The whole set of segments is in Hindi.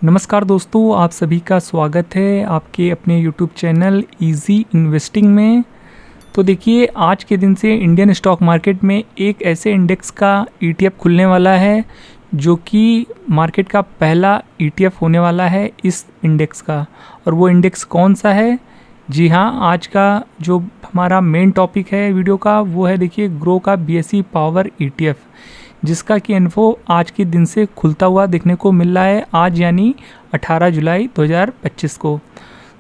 नमस्कार दोस्तों, आप सभी का स्वागत है आपके अपने YouTube चैनल इजी इन्वेस्टिंग में। तो देखिए, आज के दिन से इंडियन स्टॉक मार्केट में एक ऐसे इंडेक्स का ETF खुलने वाला है जो कि मार्केट का पहला ETF होने वाला है इस इंडेक्स का। और वो इंडेक्स कौन सा है? जी हाँ, आज का जो हमारा मेन टॉपिक है वीडियो का वो है, देखिए, ग्रो का BSE पावर ETF, जिसका कि इन्फो आज के दिन से खुलता हुआ देखने को मिल रहा है, आज यानी 18 जुलाई 2025 को।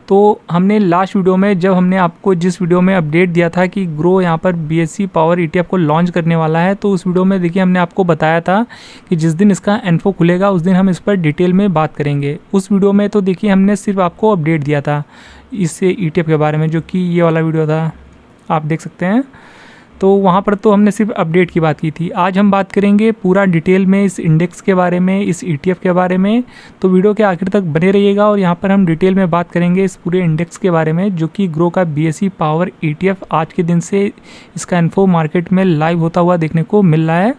तो हमने लास्ट वीडियो में, जब हमने आपको जिस वीडियो में अपडेट दिया था कि ग्रो यहाँ पर BSE पावर ETF को लॉन्च करने वाला है, तो उस वीडियो में देखिए हमने आपको बताया था कि जिस दिन इसका इन्फो खुलेगा उस दिन हम इस पर डिटेल में बात करेंगे। उस वीडियो में तो देखिए हमने सिर्फ आपको अपडेट दिया था इस ETF के बारे में, जो कि ये वाला वीडियो था, आप देख सकते हैं। तो वहाँ पर तो हमने सिर्फ अपडेट की बात की थी। आज हम बात करेंगे पूरा डिटेल में इस इंडेक्स के बारे में, इस ETF के बारे में। तो वीडियो के आखिर तक बने रहिएगा और यहाँ पर हम डिटेल में बात करेंगे इस पूरे इंडेक्स के बारे में, जो कि ग्रो का BSE पावर ETF आज के दिन से इसका इन्फो मार्केट में लाइव होता हुआ देखने को मिल रहा है।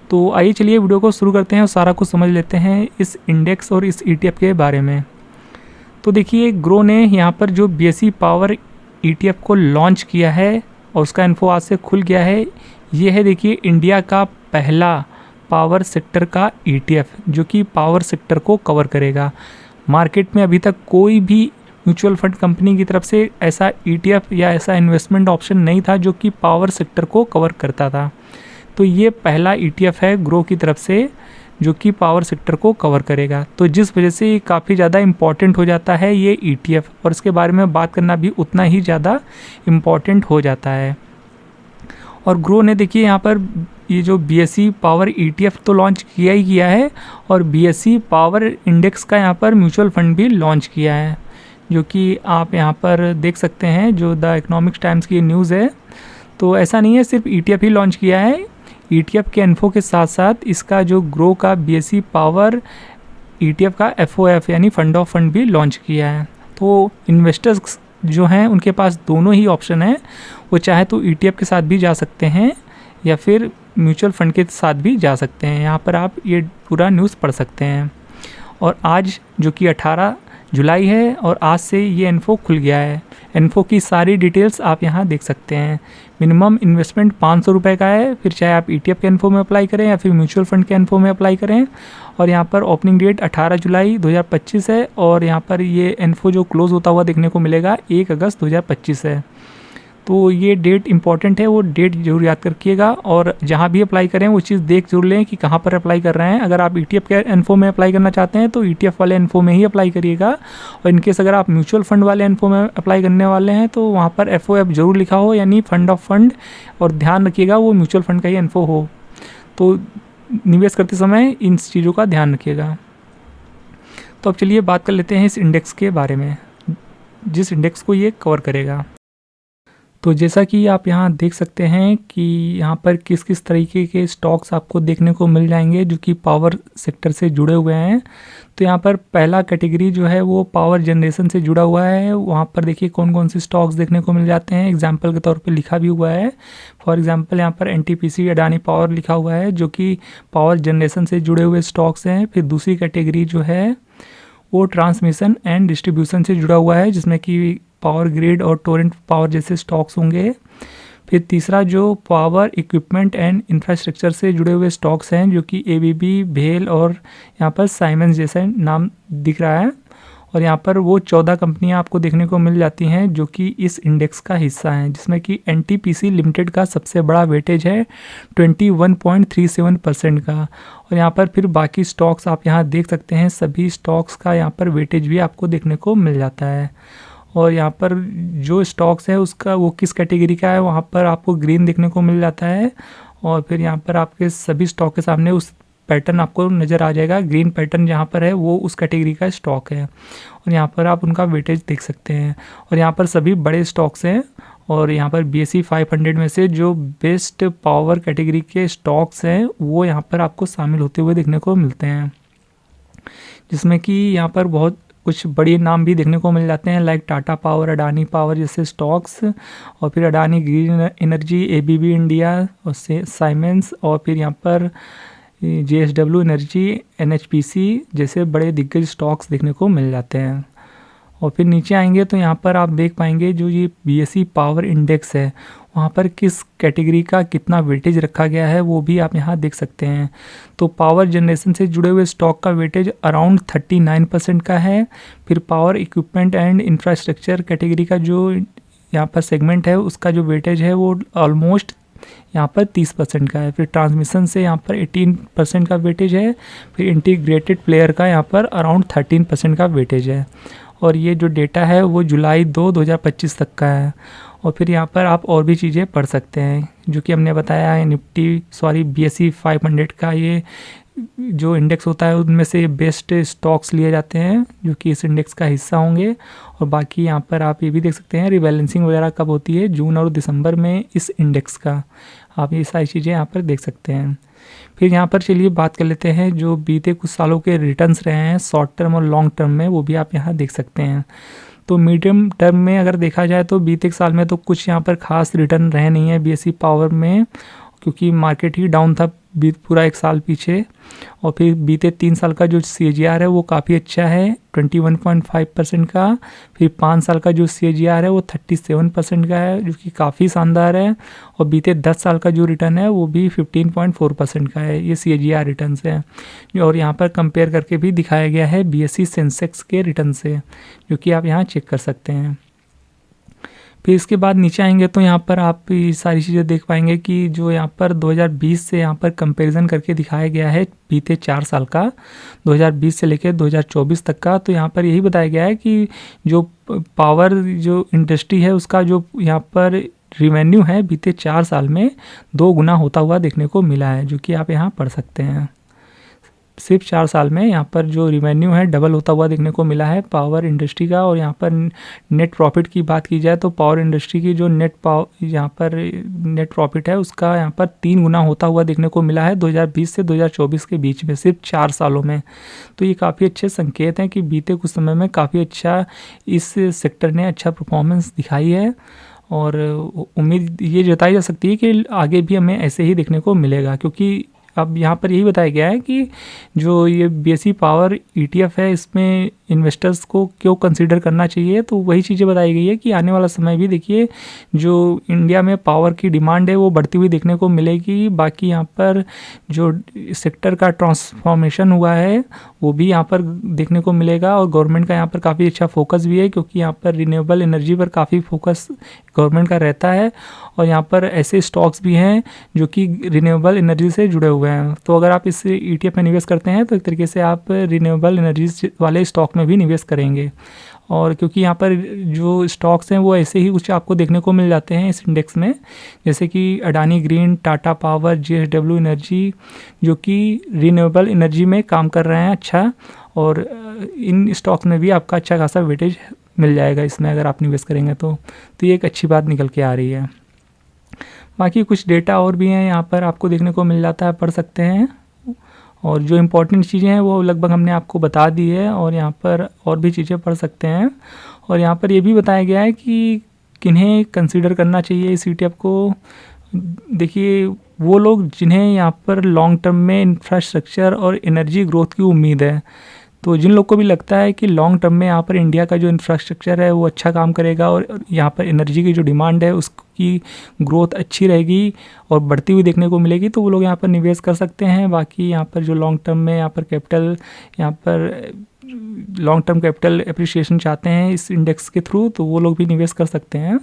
तो आइए चलिए वीडियो को शुरू करते हैं और सारा कुछ समझ लेते हैं इस इंडेक्स और इस ETF के बारे में। तो देखिए, ग्रो ने यहाँ पर जो BSE पावर ETF को लॉन्च किया है और उसका इन्फो आज से खुल गया है। ये है, देखिए, इंडिया का पहला पावर सेक्टर का ETF जो कि पावर सेक्टर को कवर करेगा। मार्केट में अभी तक कोई भी म्यूचुअल फंड कंपनी की तरफ से ऐसा ETF या ऐसा इन्वेस्टमेंट ऑप्शन नहीं था जो कि पावर सेक्टर को कवर करता था। तो ये पहला ETF है ग्रो की तरफ से जो कि पावर सेक्टर को कवर करेगा। तो जिस वजह से ये काफ़ी ज़्यादा इम्पॉर्टेंट हो जाता है ये ETF, और इसके बारे में बात करना भी उतना ही ज़्यादा इम्पॉर्टेंट हो जाता है। और ग्रो ने, देखिए, यहाँ पर ये जो BSE पावर ETF तो लॉन्च किया ही किया है, और BSE पावर इंडेक्स का यहाँ पर म्यूचुअल फंड भी लॉन्च किया है, जो कि आप यहाँ पर देख सकते हैं, जो द इकोनॉमिक्स टाइम्स की न्यूज़ है। तो ऐसा नहीं है सिर्फ ETF ही लॉन्च किया है, ETF के इन्फो के साथ साथ इसका जो ग्रो का BSE पावर ETF का FOF यानी फंड ऑफ फंड भी लॉन्च किया है। तो इन्वेस्टर्स जो हैं उनके पास दोनों ही ऑप्शन है, वो चाहे तो ETF के साथ भी जा सकते हैं या फिर म्यूचुअल फंड के साथ भी जा सकते हैं। यहाँ पर आप ये पूरा न्यूज़ पढ़ सकते हैं। और आज जो कि 18 जुलाई है और आज से ये इन्फो खुल गया है। इन्फो की सारी डिटेल्स आप यहाँ देख सकते हैं। मिनिमम इन्वेस्टमेंट 500 रुपये का है, फिर चाहे आप ETF के इन्फो में अप्लाई करें या फिर म्यूचुअल फंड के इन्फो में अप्लाई करें। और यहाँ पर ओपनिंग डेट 18 जुलाई 2025 है, और यहाँ पर ये इन्फो जो क्लोज़ होता हुआ देखने को मिलेगा 1 अगस्त 2025 है। तो ये डेट इंपॉर्टेंट है, वो डेट जरूर याद रखिएगा। और जहाँ भी अप्लाई करें वो चीज़ देख जरूर लें कि कहाँ पर अप्लाई कर रहे हैं। अगर आप ETF के इन्फो में अप्लाई करना चाहते हैं तो ETF वाले इन्फो में ही अप्लाई करिएगा, और इनकेस अगर आप म्यूचुअल फंड वाले इन्फो में अप्लाई करने वाले हैं तो वहाँ पर FOF जरूर लिखा हो, यानी फंड ऑफ फंड, और ध्यान रखिएगा वो म्यूचुअल फंड का ही इन्फो हो। तो निवेश करते समय इन चीज़ों का ध्यान रखिएगा। तो अब चलिए बात कर लेते हैं इस इंडेक्स के बारे में, जिस इंडेक्स को ये कवर करेगा। तो जैसा कि आप यहाँ देख सकते हैं कि यहाँ पर किस किस तरीके के स्टॉक्स आपको देखने को मिल जाएंगे जो कि पावर सेक्टर से जुड़े हुए हैं। तो यहाँ पर पहला कैटेगरी जो है वो पावर जनरेशन से जुड़ा हुआ है। वहाँ पर देखिए कौन कौन से स्टॉक्स देखने को मिल जाते हैं, एग्जाम्पल के तौर पे लिखा भी हुआ है। फॉर एग्जांपल यहाँ पर NTPC अडानी पावर लिखा हुआ है जो कि पावर जनरेशन से जुड़े हुए स्टॉक्स हैं। फिर दूसरी कैटेगरी जो है वो ट्रांसमिशन एंड डिस्ट्रीब्यूशन से जुड़ा हुआ है, जिसमें कि पावर ग्रिड और टोरेंट पावर जैसे स्टॉक्स होंगे। फिर तीसरा जो पावर इक्विपमेंट एंड इंफ्रास्ट्रक्चर से जुड़े हुए स्टॉक्स हैं, जो कि ABB, भेल और यहाँ पर साइमंस जैसा नाम दिख रहा है। और यहाँ पर वो 14 कंपनियाँ आपको देखने को मिल जाती हैं जो कि इस इंडेक्स का हिस्सा हैं, जिसमें कि NTPC लिमिटेड का सबसे बड़ा वेटेज है 21.37% का। और यहाँ पर फिर बाकी स्टॉक्स आप यहाँ देख सकते हैं, सभी स्टॉक्स का यहाँ पर वेटेज भी आपको देखने को मिल जाता है। और यहाँ पर जो स्टॉक्स है उसका वो किस कैटेगरी का है वहाँ पर आपको ग्रीन देखने को मिल जाता है। और फिर यहाँ पर आपके सभी स्टॉक के सामने उस पैटर्न आपको नज़र आ जाएगा। ग्रीन पैटर्न जहाँ पर है वो उस कैटेगरी का स्टॉक है, और यहाँ पर आप उनका वेटेज देख सकते हैं। और यहाँ पर सभी बड़े स्टॉक्स हैं, और यहाँ पर BSE 500 में से जो बेस्ट पावर कैटेगरी के स्टॉक्स हैं वो यहाँ पर आपको शामिल होते हुए देखने को मिलते हैं, जिसमें कि यहाँ पर बहुत कुछ बड़े नाम भी देखने को मिल जाते हैं, like Tata power, Adani power जैसे स्टॉक्स, और फिर Adani green energy, ABB India और साइमेंस, और फिर यहाँ पर JSW एनर्जी, NHPC जैसे बड़े दिग्गज स्टॉक्स देखने को मिल जाते हैं। और फिर नीचे आएंगे तो यहाँ पर आप देख पाएंगे जो ये BSE पावर इंडेक्स है वहाँ पर किस कैटेगरी का कितना वेटेज रखा गया है वो भी आप यहाँ देख सकते हैं। तो पावर जनरेशन से जुड़े हुए स्टॉक का वेटेज अराउंड 39% का है। फिर power equipment and infrastructure category का जो यहाँ पर सेगमेंट है उसका जो वेटेज है वो ऑलमोस्ट यहाँ पर 30% का है। फिर ट्रांसमिशन से यहाँ पर 18% का वेटेज है। फिर इंटीग्रेटेड प्लेयर का यहाँ पर अराउंड 13% का वेटेज है। और ये जो डेटा है वो जुलाई 2025 तक का है। और फिर यहाँ पर आप और भी चीज़ें पढ़ सकते हैं जो कि हमने बताया है BSE 500 का ये जो इंडेक्स होता है उनमें से बेस्ट स्टॉक्स लिए जाते हैं जो कि इस इंडेक्स का हिस्सा होंगे। और बाकी यहाँ पर आप ये भी देख सकते हैं रिबैलेंसिंग वगैरह कब होती है, जून और दिसंबर में इस इंडेक्स का। आप ये सारी चीज़ें यहाँ पर देख सकते हैं। फिर यहाँ पर चलिए बात कर लेते हैं जो बीते कुछ सालों के रिटर्न्स रहे हैं शॉर्ट टर्म और लॉन्ग टर्म में, वो भी आप यहाँ देख सकते हैं। तो मीडियम टर्म में अगर देखा जाए तो बीते साल में तो कुछ यहाँ पर खास रिटर्न रहे नहीं है BSE पावर में, क्योंकि मार्केट ही डाउन था पूरा एक साल पीछे। और फिर बीते 3 साल का जो CAGR है वो काफ़ी अच्छा है 21.5% का। फिर 5 साल का जो CAGR है वो 37% का है जो कि काफ़ी शानदार है। और बीते 10 साल का जो रिटर्न है वो भी 15.4% का है। ये CAGR रिटर्न है। और यहाँ पर कंपेयर करके भी दिखाया गया है BSE सेंसेक्स के रिटर्न से, जो कि आप यहाँ चेक कर सकते हैं। फिर इसके बाद नीचे आएंगे तो यहाँ पर आप ये सारी चीज़ें देख पाएंगे कि जो यहाँ पर 2020 से यहाँ पर कंपैरिजन करके दिखाया गया है बीते 4 साल का, 2020 से लेकर 2024 तक का। तो यहाँ पर यही बताया गया है कि जो पावर जो इंडस्ट्री है उसका जो यहाँ पर रिवेन्यू है बीते 4 साल में 2 गुना होता हुआ देखने को मिला है, जो कि आप यहाँ पढ़ सकते हैं। सिर्फ 4 साल में यहाँ पर जो रिवेन्यू है डबल होता हुआ देखने को मिला है पावर इंडस्ट्री का। और यहाँ पर नेट प्रॉफिट की बात की जाए तो पावर इंडस्ट्री की जो यहाँ पर नेट प्रॉफिट है उसका यहाँ पर 3 गुना होता हुआ देखने को मिला है 2020 से 2024 के बीच में, सिर्फ 4 सालों में। तो ये काफ़ी अच्छे संकेत हैं कि बीते कुछ समय में काफ़ी अच्छा इस सेक्टर ने अच्छा परफॉर्मेंस दिखाई है। और उम्मीद ये जताई जा सकती है कि आगे भी हमें ऐसे ही देखने को मिलेगा, क्योंकि अब यहाँ पर यही बताया गया है कि जो ये BSE पावर ETF है इसमें इन्वेस्टर्स को क्यों कंसीडर करना चाहिए। तो वही चीज़ें बताई गई है कि आने वाला समय भी देखिए जो इंडिया में पावर की डिमांड है वो बढ़ती हुई देखने को मिलेगी। बाकी यहाँ पर जो सेक्टर का ट्रांसफॉर्मेशन हुआ है वो भी यहाँ पर देखने को मिलेगा। और गवर्नमेंट का यहाँ पर काफ़ी अच्छा फोकस भी है, क्योंकि यहाँ पर रिन्यूएबल एनर्जी पर काफ़ी फोकस गवर्नमेंट का रहता है। और यहाँ पर ऐसे स्टॉक्स भी हैं जो कि रिन्यूएबल एनर्जी से जुड़े हुए हैं। तो अगर आप इस ETF में निवेश करते हैं तो एक तरीके से आप रिन्यूएबल एनर्जी वाले स्टॉक में भी निवेश करेंगे। और क्योंकि यहाँ पर जो स्टॉक्स हैं वो ऐसे ही कुछ आपको देखने को मिल जाते हैं इस इंडेक्स में, जैसे कि Adani green, Tata power, JSW energy, जो कि रिन्यूएबल एनर्जी में काम कर रहे हैं अच्छा। और इन स्टॉक्स में भी आपका अच्छा खासा वेटेज मिल जाएगा इसमें अगर आप निवेश करेंगे तो ये एक अच्छी बात निकल के आ रही है। बाकी कुछ डेटा और भी हैं यहाँ पर आपको देखने को मिल जाता है, पढ़ सकते हैं। और जो इम्पोर्टेंट चीज़ें हैं वो लगभग हमने आपको बता दी है, और यहाँ पर और भी चीज़ें पढ़ सकते हैं। और यहाँ पर ये भी बताया गया है कि किन्हें कंसीडर करना चाहिए इस ETF को। देखिए वो लोग जिन्हें यहाँ पर लॉन्ग टर्म में इंफ्रास्ट्रक्चर और एनर्जी ग्रोथ की उम्मीद है। तो जिन लोग को भी लगता है कि लॉन्ग टर्म में यहाँ पर इंडिया का जो इंफ्रास्ट्रक्चर है वो अच्छा काम करेगा और यहाँ पर एनर्जी की जो डिमांड है उसकी ग्रोथ अच्छी रहेगी और बढ़ती हुई देखने को मिलेगी, तो वो लोग यहाँ पर निवेश कर सकते हैं। बाकी यहाँ पर जो लॉन्ग टर्म में यहाँ पर लॉन्ग टर्म कैपिटल एप्रिसिएशन चाहते हैं इस इंडेक्स के थ्रू, तो वो लोग भी निवेश कर सकते हैं।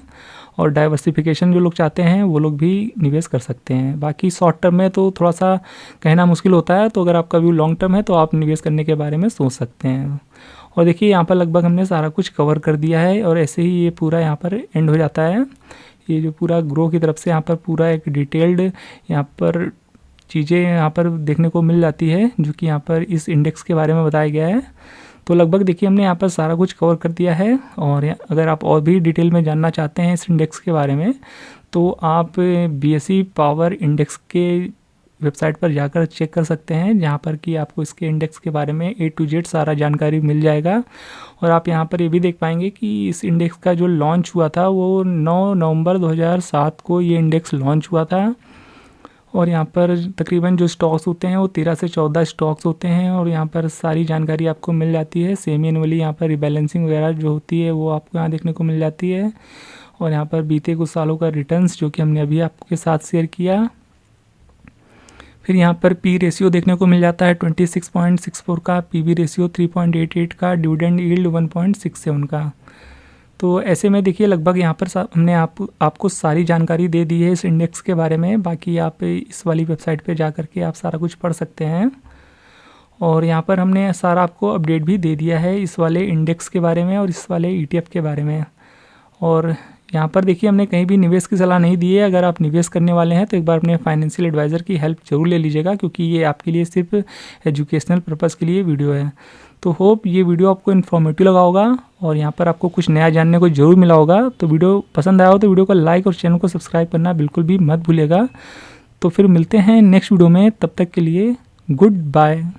और डाइवर्सिफिकेशन जो लोग चाहते हैं वो लोग भी निवेश कर सकते हैं। बाकी शॉर्ट टर्म में तो थोड़ा सा कहना मुश्किल होता है, तो अगर आपका व्यू लॉन्ग टर्म है तो आप निवेश करने के बारे में सोच सकते हैं। और देखिए यहाँ पर लगभग हमने सारा कुछ कवर कर दिया है, और ऐसे ही ये पूरा यहाँ पर एंड हो जाता है। ये जो पूरा ग्रो की तरफ से यहाँ पर पूरा एक डिटेल्ड यहाँ पर चीज़ें यहाँ पर देखने को मिल जाती है, जो कि यहाँ पर इस इंडेक्स के बारे में बताया गया है। तो लगभग देखिए हमने यहाँ पर सारा कुछ कवर कर दिया है। और अगर आप और भी डिटेल में जानना चाहते हैं इस इंडेक्स के बारे में, तो आप BSE पावर इंडेक्स के वेबसाइट पर जाकर चेक कर सकते हैं, जहाँ पर कि आपको इसके इंडेक्स के बारे में A to Z सारा जानकारी मिल जाएगा। और आप यहाँ पर ये भी देख पाएंगे कि इस इंडेक्स का जो लॉन्च हुआ था वो 9 नवंबर 2007 को ये इंडेक्स लॉन्च हुआ था। और यहाँ पर तकरीबन जो स्टॉक्स होते हैं वो 13 से 14 स्टॉक्स होते हैं और यहाँ पर सारी जानकारी आपको मिल जाती है। सेमी एनुअली यहाँ पर रिबैलेंसिंग वगैरह जो होती है वो आपको यहाँ देखने को मिल जाती है। और यहाँ पर बीते कुछ सालों का रिटर्न्स जो कि हमने अभी आपके साथ शेयर किया। फिर यहाँ पर पी रेशियो देखने को मिल जाता है 26.64 का, पीबी रेशियो 3.88 का, डिविडेंड यील्ड 1.67 का। तो ऐसे में देखिए लगभग यहाँ पर हमने आपको सारी जानकारी दे दी है इस इंडेक्स के बारे में। बाकी आप इस वाली वेबसाइट पे जा कर के आप सारा कुछ पढ़ सकते हैं। और यहाँ पर हमने सारा आपको अपडेट भी दे दिया है इस वाले इंडेक्स के बारे में और इस वाले ETF के बारे में। और यहाँ पर देखिए हमने कहीं भी निवेश की सलाह नहीं दी है। अगर आप निवेश करने वाले हैं तो एक बार अपने फाइनेंशियल एडवाइज़र की हेल्प ज़रूर ले लीजिएगा, क्योंकि ये आपके लिए सिर्फ एजुकेशनल पर्पज़ के लिए वीडियो है। तो होप ये वीडियो आपको इन्फॉर्मेटिव लगा होगा और यहाँ पर आपको कुछ नया जानने को ज़रूर मिला होगा। तो वीडियो पसंद आया हो तो वीडियो को लाइक और चैनल को सब्सक्राइब करना बिल्कुल भी मत भूलिएगा। तो फिर मिलते हैं नेक्स्ट वीडियो में, तब तक के लिए गुड बाय।